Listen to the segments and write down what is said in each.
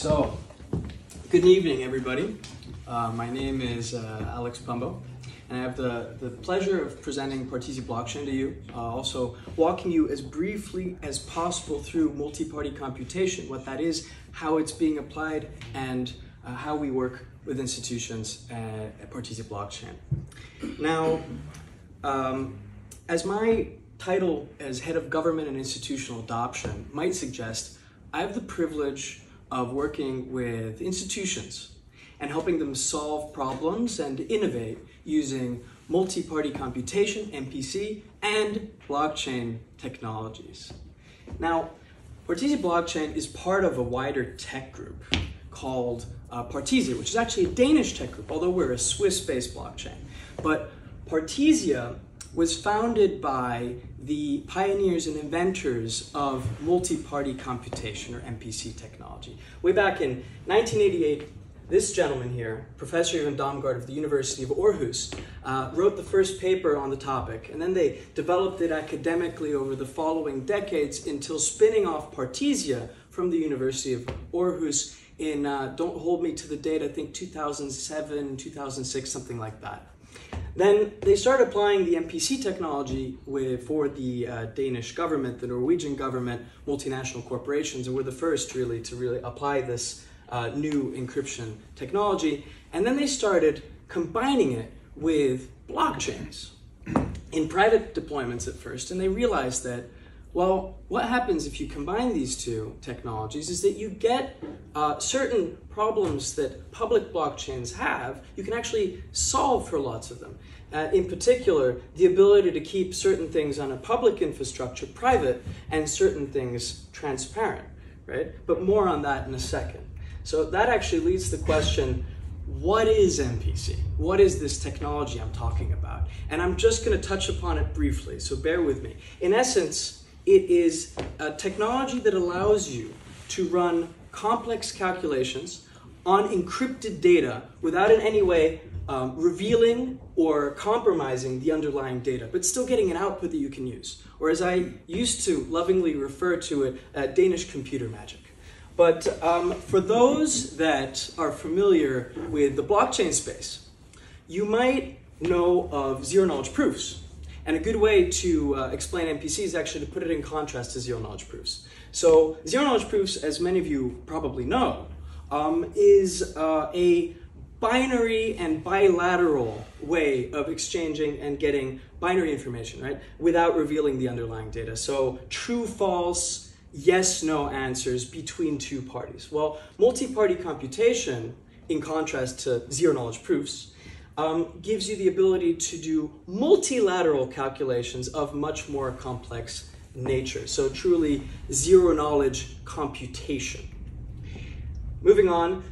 So, good evening, everybody. My name is Alex Pombo, and I have the pleasure of presenting Partisia blockchain to you, also walking you as briefly as possible through multi-party computation, what that is, how it's being applied, and how we work with institutions at Partisia blockchain. Now, as my title as Head of Government and Institutional Adoption might suggest, I have the privilege of working with institutions and helping them solve problems and innovate using multi-party computation, MPC, and blockchain technologies. Now, Partisia blockchain is part of a wider tech group called Partisia, which is actually a Danish tech group, although we're a Swiss-based blockchain. But Partisia was founded by the pioneers and inventors of multi-party computation, or MPC technology. Way back in 1988, this gentleman here, Professor Ivan Damgaard of the University of Aarhus, wrote the first paper on the topic, and then they developed it academically over the following decades until spinning off Partisia from the University of Aarhus in, don't hold me to the date, I think 2007, 2006, something like that. Then they started applying the MPC technology for the Danish government, the Norwegian government, multinational corporations, and were the first really to apply this new encryption technology. And then they started combining it with blockchains in private deployments at first, and they realized that, well, what happens if you combine these two technologies is that you get certain problems that public blockchains have, you can actually solve for lots of them. In particular, the ability to keep certain things on a public infrastructure private and certain things transparent, right? But more on that in a second. So that actually leads to the question, what is MPC? What is this technology I'm talking about? And I'm just going to touch upon it briefly, so bear with me. In essence, it is a technology that allows you to run complex calculations on encrypted data without in any way revealing or compromising the underlying data, but still getting an output that you can use. Or as I used to lovingly refer to it, Danish computer magic. But for those that are familiar with the blockchain space, you might know of zero-knowledge proofs. And a good way to explain MPC is actually to put it in contrast to zero-knowledge proofs. So zero-knowledge proofs, as many of you probably know, is a binary and bilateral way of exchanging and getting binary information, right, without revealing the underlying data. So true, false, yes, no answers between two parties. Well, multi-party computation, in contrast to zero-knowledge proofs, gives you the ability to do multilateral calculations of much more complex nature. So truly zero-knowledge computation. Moving on,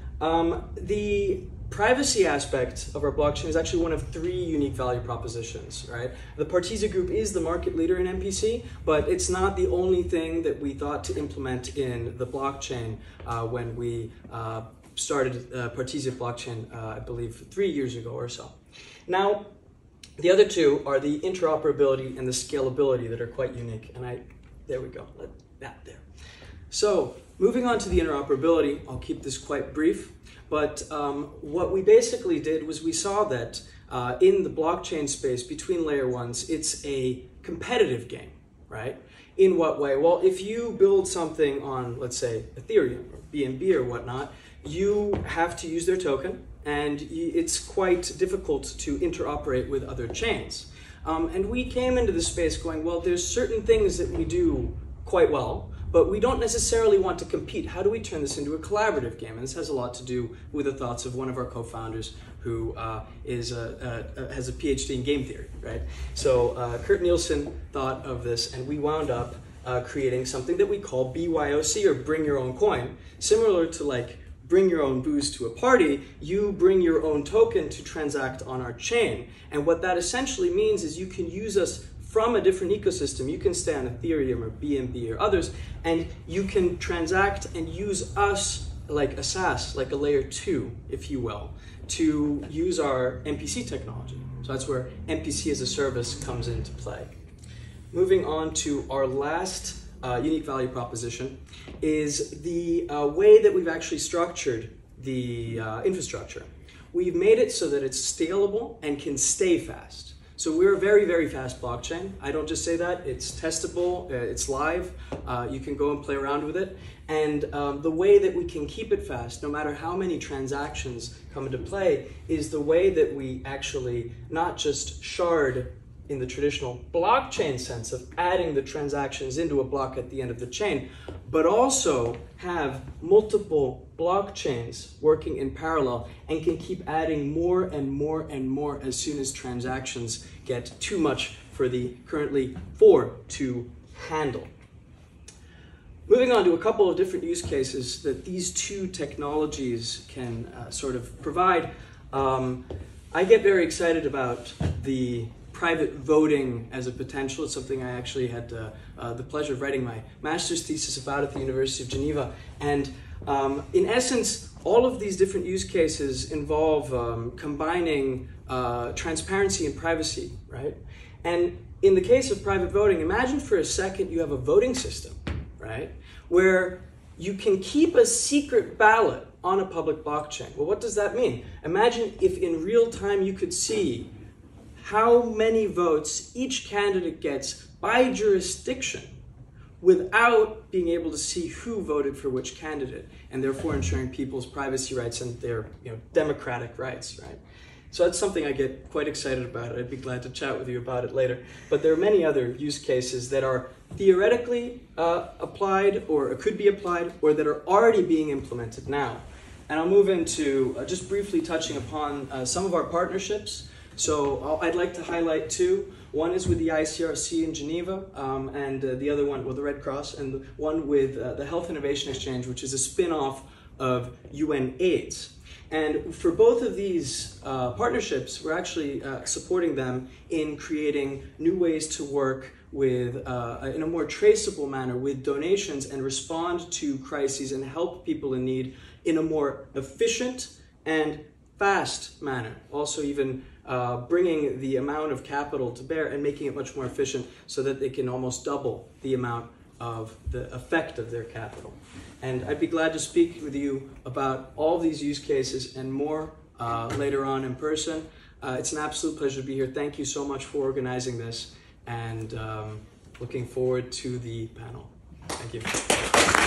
the privacy aspect of our blockchain is actually one of three unique value propositions, right? The Partisia Group is the market leader in MPC, but it's not the only thing that we thought to implement in the blockchain when we started Partisia blockchain, I believe, 3 years ago or so. Now, the other two are the interoperability and the scalability that are quite unique. And there we go, let that there. So, moving on to the interoperability, I'll keep this quite brief. But what we basically did was we saw that in the blockchain space between layer ones, it's a competitive game, right? In what way? Well, if you build something on, let's say, Ethereum or BNB or whatnot, you have to use their token, and it's quite difficult to interoperate with other chains. And we came into the space going, well, there's certain things that we do quite well, but we don't necessarily want to compete. How do we turn this into a collaborative game? And this has a lot to do with the thoughts of one of our co-founders who has a PhD in game theory, right? So Kurt Nielsen thought of this, and we wound up creating something that we call BYOC, or bring your own coin. Similar to like bring your own booze to a party, you bring your own token to transact on our chain. And what that essentially means is you can use us from a different ecosystem. You can stay on Ethereum or BNB or others, and you can transact and use us like a SaaS, like a layer 2, if you will, to use our MPC technology. So that's where MPC as a service comes into play. Moving on to our last unique value proposition is the way that we've actually structured the infrastructure. We've made it so that it's scalable and can stay fast. So we're a very, very fast blockchain. I don't just say that, it's testable, it's live, you can go and play around with it. And the way that we can keep it fast, no matter how many transactions come into play, is the way that we actually not just shard in the traditional blockchain sense of adding the transactions into a block at the end of the chain, but also have multiple blockchains working in parallel and can keep adding more and more and more as soon as transactions get too much for the currently 4 to handle. Moving on to a couple of different use cases that these two technologies can sort of provide. I get very excited about the private voting as a potential. It's something I actually had the pleasure of writing my master's thesis about at the University of Geneva. And in essence, all of these different use cases involve combining transparency and privacy, right? And in the case of private voting, imagine for a second you have a voting system, right? Where you can keep a secret ballot on a public blockchain. Well, what does that mean? Imagine if in real time you could see how many votes each candidate gets by jurisdiction without being able to see who voted for which candidate, and therefore ensuring people's privacy rights and their democratic rights, right? So that's something I get quite excited about. I'd be glad to chat with you about it later. But there are many other use cases that are theoretically applied or could be applied or that are already being implemented now. And I'll move into just briefly touching upon some of our partnerships. So I'd like to highlight two. One is with the ICRC in Geneva, and the other one with the Red Cross, and the one with the Health Innovation Exchange, which is a spin-off of UN AIDS. And for both of these partnerships, we're actually supporting them in creating new ways to work with, in a more traceable manner, with donations and respond to crises and help people in need in a more efficient and fast manner. Also even bringing the amount of capital to bear and making it much more efficient so that they can almost double the amount of the effect of their capital. And I'd be glad to speak with you about all these use cases and more later on in person. It's an absolute pleasure to be here. Thank you so much for organizing this, and looking forward to the panel. Thank you.